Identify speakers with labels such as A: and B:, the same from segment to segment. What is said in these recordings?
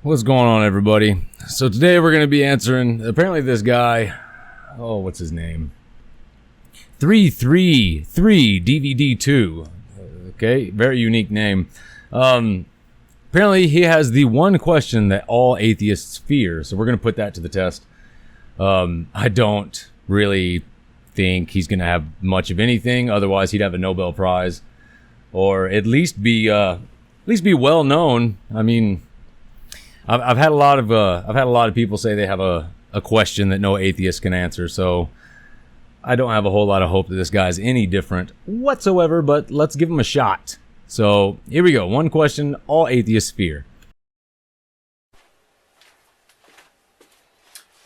A: What's going on, everybody? So today we're going to be answering, apparently this guy, what's his name? 333 DVD2. Okay, very unique name. Apparently he has the one question that all atheists fear, so we're going to put that to the test. I don't really think he's going to have much of anything, otherwise he'd have a Nobel Prize, or at least be well known. I mean, I've had a lot of people say they have a question that no atheist can answer, so I don't have a whole lot of hope that this guy's any different whatsoever, but let's give him a shot. So here we go. One question all atheists fear.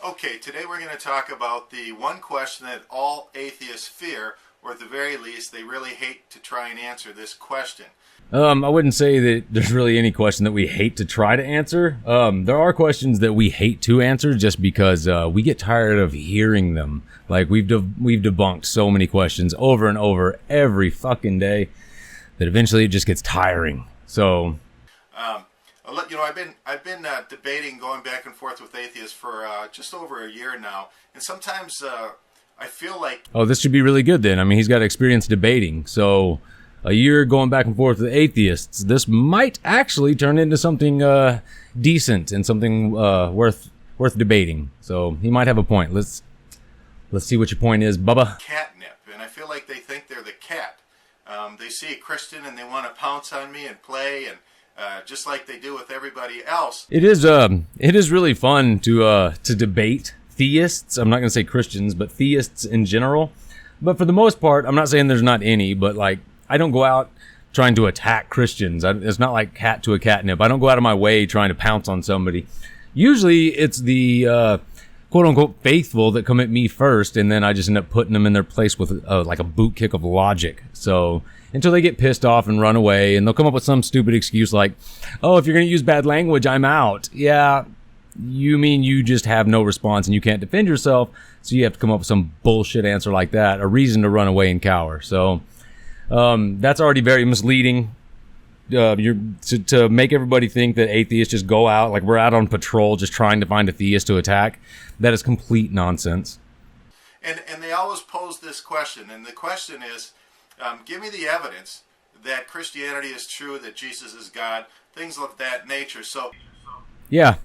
B: Okay, today we're going to talk about the one question that all atheists fear, or at the very least, they really hate to try and answer this question.
A: I wouldn't say that there's really any question that we hate to try to answer. There are questions that we hate to answer just because we get tired of hearing them. Like we've debunked so many questions over and over every fucking day that eventually it just gets tiring. So,
B: I've been debating, going back and forth with atheists for just over a year now, and sometimes I feel like,
A: oh, this should be really good then. I mean, he's got experience debating, so a year going back and forth with atheists, this might actually turn into something decent and something worth debating. So he might have a point. Let's see what your point is, Bubba.
B: Catnip, and I feel like they think they're the cat. They see a Christian and they want to pounce on me and play, and just like they do with everybody else.
A: It is really fun to debate theists. I'm not going to say Christians, but theists in general. But for the most part, I'm not saying there's not any, but like, I don't go out trying to attack Christians. It's not like cat to a catnip. I don't go out of my way trying to pounce on somebody. Usually it's the quote-unquote faithful that come at me first, and then I just end up putting them in their place with like a boot kick of logic. So until they get pissed off and run away, and they'll come up with some stupid excuse like, oh, if you're going to use bad language, I'm out. Yeah, you mean you just have no response and you can't defend yourself, so you have to come up with some bullshit answer like that, a reason to run away and cower. So that's already very misleading. To make everybody think that atheists just go out, like we're out on patrol just trying to find a theist to attack. That is complete nonsense.
B: And they always pose this question, and the question is, give me the evidence that Christianity is true, that Jesus is God, things of that nature. So
A: yeah,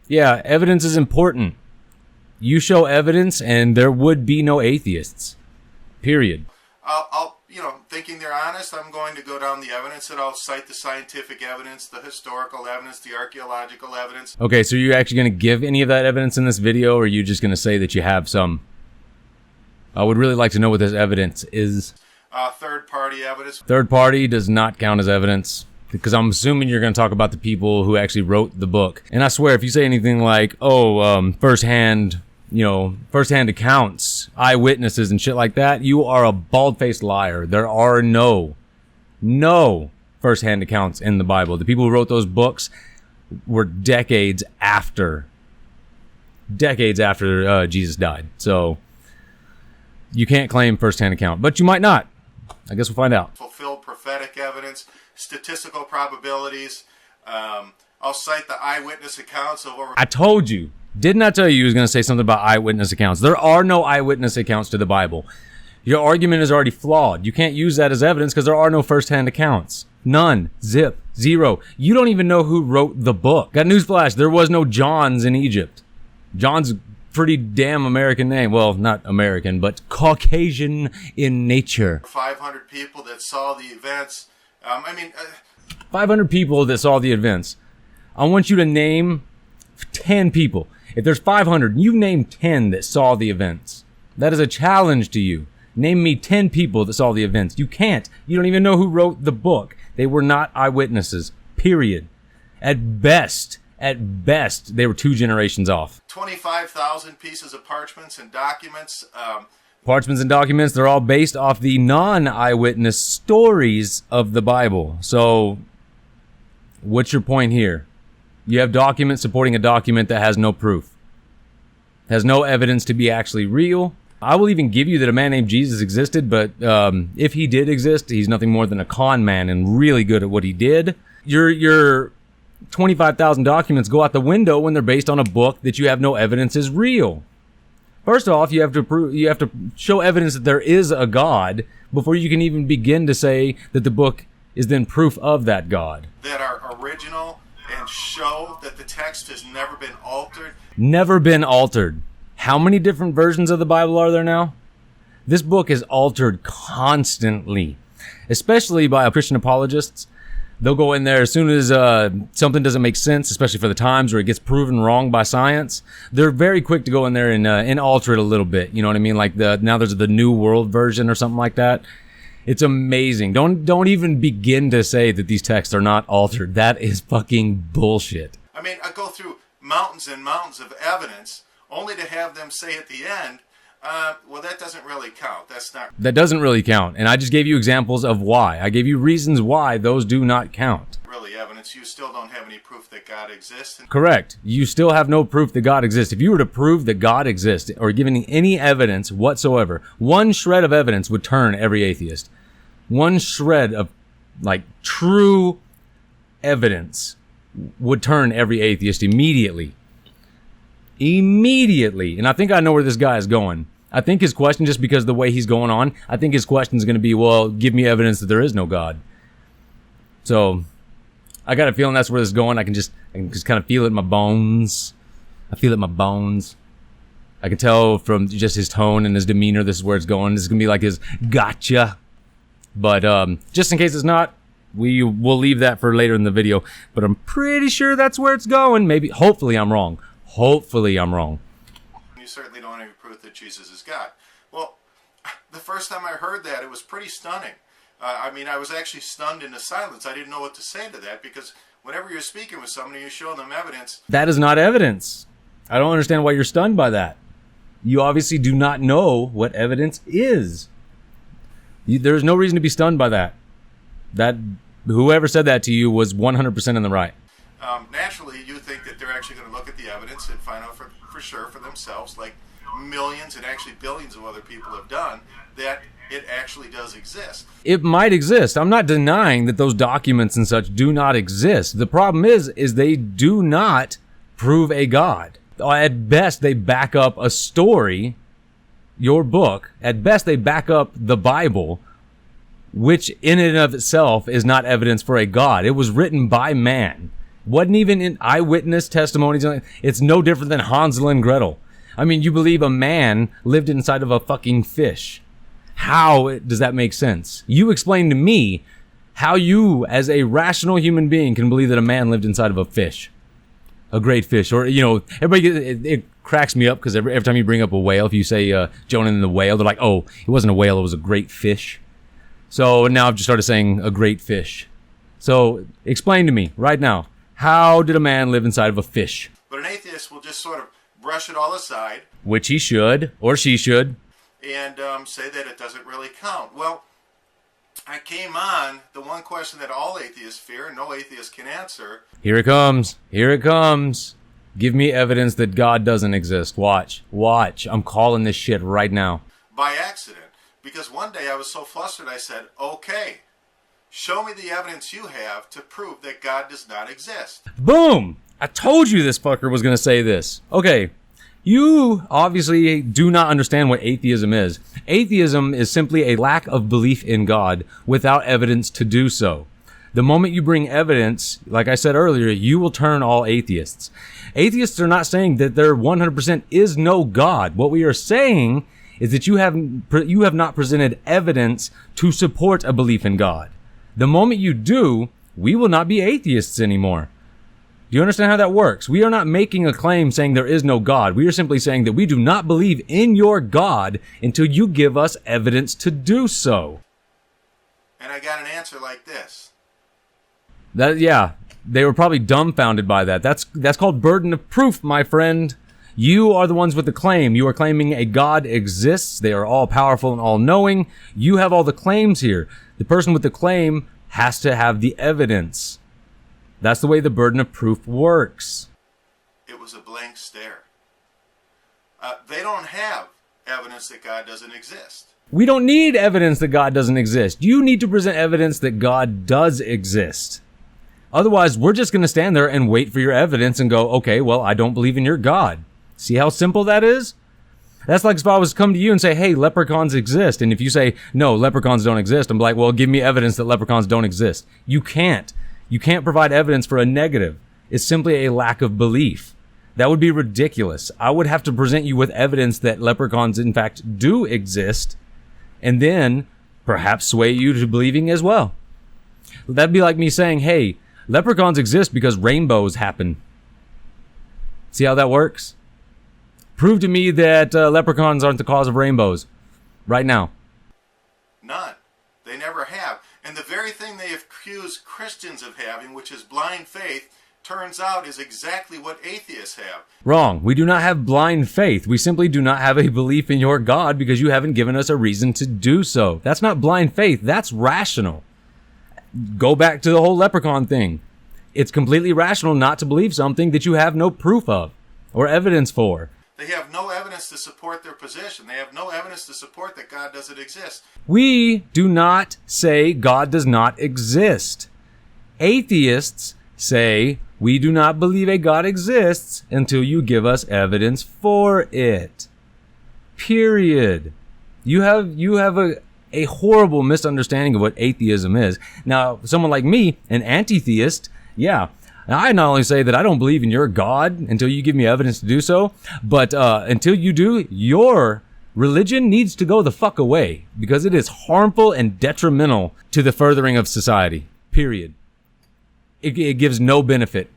A: evidence is important. You show evidence and there would be no atheists, period.
B: I'll thinking they're honest, I'm going to go down the evidence, and I'll cite the scientific evidence, the historical evidence, the archaeological evidence.
A: Okay, so you're actually going to give any of that evidence in this video, or are you just going to say that you have some? I would really like to know what this evidence is.
B: Third-party evidence.
A: Third party does not count as evidence, because I'm assuming you're going to talk about the people who actually wrote the book. And I swear, if you say anything like, firsthand accounts, eyewitnesses and shit like that, you are a bald-faced liar. There are no firsthand accounts in the Bible. The people who wrote those books were decades after Jesus died. So you can't claim firsthand account, but you might not. I guess we'll find out.
B: Fulfilled prophetic evidence, statistical probabilities. I'll cite the eyewitness accounts of over...
A: I told you. Didn't I tell you he was going to say something about eyewitness accounts? There are no eyewitness accounts to the Bible. Your argument is already flawed. You can't use that as evidence because there are no first-hand accounts. None. Zip. Zero. You don't even know who wrote the book. Got newsflash. There was no Johns in Egypt. John's a pretty damn American name. Well, not American, but Caucasian in nature.
B: 500 people that saw the events.
A: 500 people that saw the events. I want you to name 10 people. If there's 500, you name 10 that saw the events. That is a challenge to you. Name me 10 people that saw the events. You can't. You don't even know who wrote the book. They were not eyewitnesses. Period. At best, they were 2 generations off.
B: 25,000 pieces of parchments and documents.
A: Parchments and documents, they're all based off the non-eyewitness stories of the Bible. So, what's your point here? You have documents supporting a document that has no proof. Has no evidence to be actually real. I will even give you that a man named Jesus existed, but if he did exist, he's nothing more than a con man and really good at what he did. Your 25,000 documents go out the window when they're based on a book that you have no evidence is real. First off, you have to show evidence that there is a God before you can even begin to say that the book is then proof of that God.
B: That are original and show that the text has never been altered.
A: Never been altered. How many different versions of the Bible are there now? This book is altered constantly, especially by Christian apologists. They'll go in there as soon as something doesn't make sense, especially for the times where it gets proven wrong by science. They're very quick to go in there and alter it a little bit. You know what I mean? Like now there's the New World version or something like that. It's amazing. Don't even begin to say that these texts are not altered. That is fucking bullshit.
B: I mean, I go through mountains and mountains of evidence only to have them say at the end, well, that doesn't really count. That
A: doesn't really count. And I just gave you examples of why. I gave you reasons why those do not count.
B: Really evidence. You still don't have any proof that God exists.
A: Correct. You still have no proof that God exists. If you were to prove that God exists or given any evidence whatsoever, one shred of evidence would turn every atheist. One shred of true evidence would turn every atheist immediately. Immediately. And I think I know where this guy is going. I think his question, just because of the way he's going on, I think his question is going to be, well, give me evidence that there is no God. So I got a feeling that's where this is going. I can just kind of feel it in my bones. I feel it in my bones. I can tell from just his tone and his demeanor, this is where it's going. This is going to be like his gotcha. But just in case it's not, we'll leave that for later in the video. But I'm pretty sure that's where it's going. Maybe, hopefully I'm wrong. Hopefully I'm wrong.
B: You certainly don't have any proof that Jesus is God. Well, the first time I heard that, it was pretty stunning. I mean, I was actually stunned into silence. I didn't know what to say to that, because whenever you're speaking with somebody, you show them evidence.
A: That is not evidence. I don't understand why you're stunned by that. You obviously do not know what evidence is. There's no reason to be stunned by that. That whoever said that to you was 100% in the right.
B: Naturally, you think that they're actually going to look at the evidence and find out for sure for themselves, like millions and actually billions of other people have done, that it actually does exist.
A: It might exist. I'm not denying that those documents and such do not exist. The problem is they do not prove a God. At best, they back up a story, your book. At best, they back up the Bible, which in and of itself is not evidence for a God. It was written by man. Wasn't even in eyewitness testimonies. It's no different than Hansel and Gretel. I mean, you believe a man lived inside of a fucking fish. How does that make sense? You explain to me how you, as a rational human being, can believe that a man lived inside of a fish. A great fish. Or, everybody, it cracks me up because every time you bring up a whale, if you say Jonah and the whale, they're like, oh, it wasn't a whale, it was a great fish. So now I've just started saying a great fish. So explain to me right now. How did a man live inside of a fish?
B: But an atheist will just sort of brush it all aside.
A: Which he should, or she should.
B: And say that it doesn't really count. Well, I came on the one question that all atheists fear and no atheist can answer.
A: Here it comes. Here it comes. Give me evidence that God doesn't exist. Watch. Watch. I'm calling this shit right now.
B: By accident. Because one day I was so flustered I said, okay, show me the evidence you have to prove that God does not exist.
A: Boom! I told you this fucker was going to say this. Okay, you obviously do not understand what atheism is. Atheism is simply a lack of belief in God without evidence to do so. The moment you bring evidence, like I said earlier, you will turn all atheists. Atheists are not saying that there 100% is no God. What we are saying is that you have not presented evidence to support a belief in God. The moment you do, we will not be atheists anymore. Do you understand how that works? We are not making a claim saying there is no God. We are simply saying that we do not believe in your God until you give us evidence to do so.
B: And I got an answer like this.
A: They were probably dumbfounded by that. That's called burden of proof, my friend. You are the ones with the claim. You are claiming a God exists. They are all powerful and all knowing. You have all the claims here. The person with the claim has to have the evidence. That's the way the burden of proof works.
B: It was a blank stare. They don't have evidence that God doesn't exist.
A: We don't need evidence that God doesn't exist. You need to present evidence that God does exist. Otherwise, we're just going to stand there and wait for your evidence and go, okay, well, I don't believe in your God. See how simple that is? That's like if I was to come to you and say, hey, leprechauns exist. And if you say, no, leprechauns don't exist, I'm like, well, give me evidence that leprechauns don't exist. You can't. You can't provide evidence for a negative. It's simply a lack of belief. That would be ridiculous. I would have to present you with evidence that leprechauns, in fact, do exist, and then perhaps sway you to believing as well. That'd be like me saying, hey, leprechauns exist because rainbows happen. See how that works? Prove to me that leprechauns aren't the cause of rainbows. Right now.
B: None. They never have. And the very thing they accuse Christians of having, which is blind faith, turns out is exactly what atheists have.
A: Wrong. We do not have blind faith. We simply do not have a belief in your God because you haven't given us a reason to do so. That's not blind faith. That's rational. Go back to the whole leprechaun thing. It's completely rational not to believe something that you have no proof of or evidence for.
B: They have no evidence to support their position. They have no evidence to support that God doesn't exist.
A: We do not say God does not exist. Atheists say we do not believe a God exists until you give us evidence for it. Period. You have a horrible misunderstanding of what atheism is. Now, someone like me, an anti-theist, yeah, I not only say that I don't believe in your God until you give me evidence to do so, but until you do, your religion needs to go the fuck away because it is harmful and detrimental to the furthering of society. Period. It gives no benefit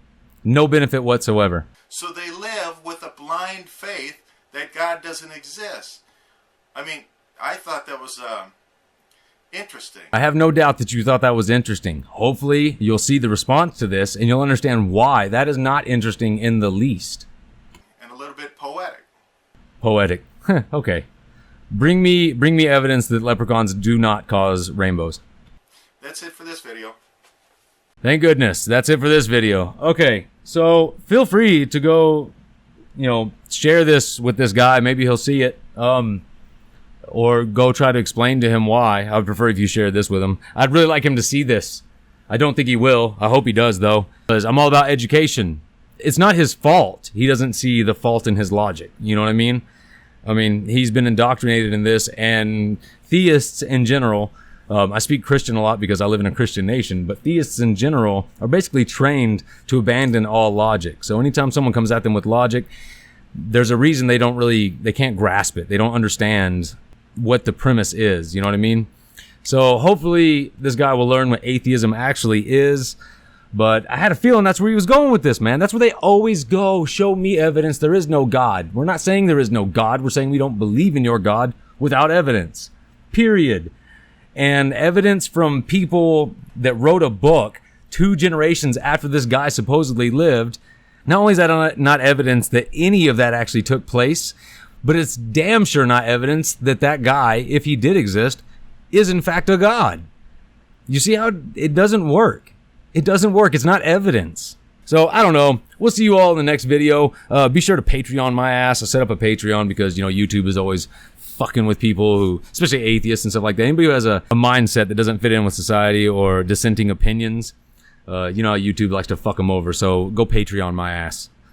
A: whatsoever.
B: So they live with a blind faith that God doesn't exist. I mean, I thought that was interesting.
A: I have no doubt that you thought that was interesting. Hopefully, you'll see the response to this and you'll understand why that is not interesting in the least.
B: And a little bit poetic.
A: Poetic. Okay. Bring me evidence that leprechauns do not cause rainbows.
B: That's it for this video.
A: Thank goodness. That's it for this video. Okay. So feel free to go, share this with this guy. Maybe he'll see it. Or go try to explain to him why. I would prefer if you shared this with him. I'd really like him to see this. I don't think he will. I hope he does, though. Because I'm all about education. It's not his fault. He doesn't see the fault in his logic. You know what I mean? I mean, he's been indoctrinated in this, and theists in general, I speak Christian a lot because I live in a Christian nation, but theists in general are basically trained to abandon all logic. So anytime someone comes at them with logic, there's a reason they can't grasp it. They don't understand what the premise is. You know what I mean? So hopefully this guy will learn what atheism actually is. But I had a feeling that's where he was going with this, man. That's where they always go. Show me evidence there is no God. We're not saying there is no God. We're saying we don't believe in your God without evidence. Period. And evidence from people that wrote a book 2 generations after this guy supposedly lived. Not only is that not evidence that any of that actually took place, but it's damn sure not evidence that that guy, if he did exist, is in fact a god. You see how it doesn't work? It doesn't work. It's not evidence. So, I don't know. We'll see you all in the next video. Be sure to Patreon my ass. I set up a Patreon because, YouTube is always fucking with people who, especially atheists and stuff like that. Anybody who has a mindset that doesn't fit in with society or dissenting opinions, how YouTube likes to fuck them over. So, go Patreon my ass.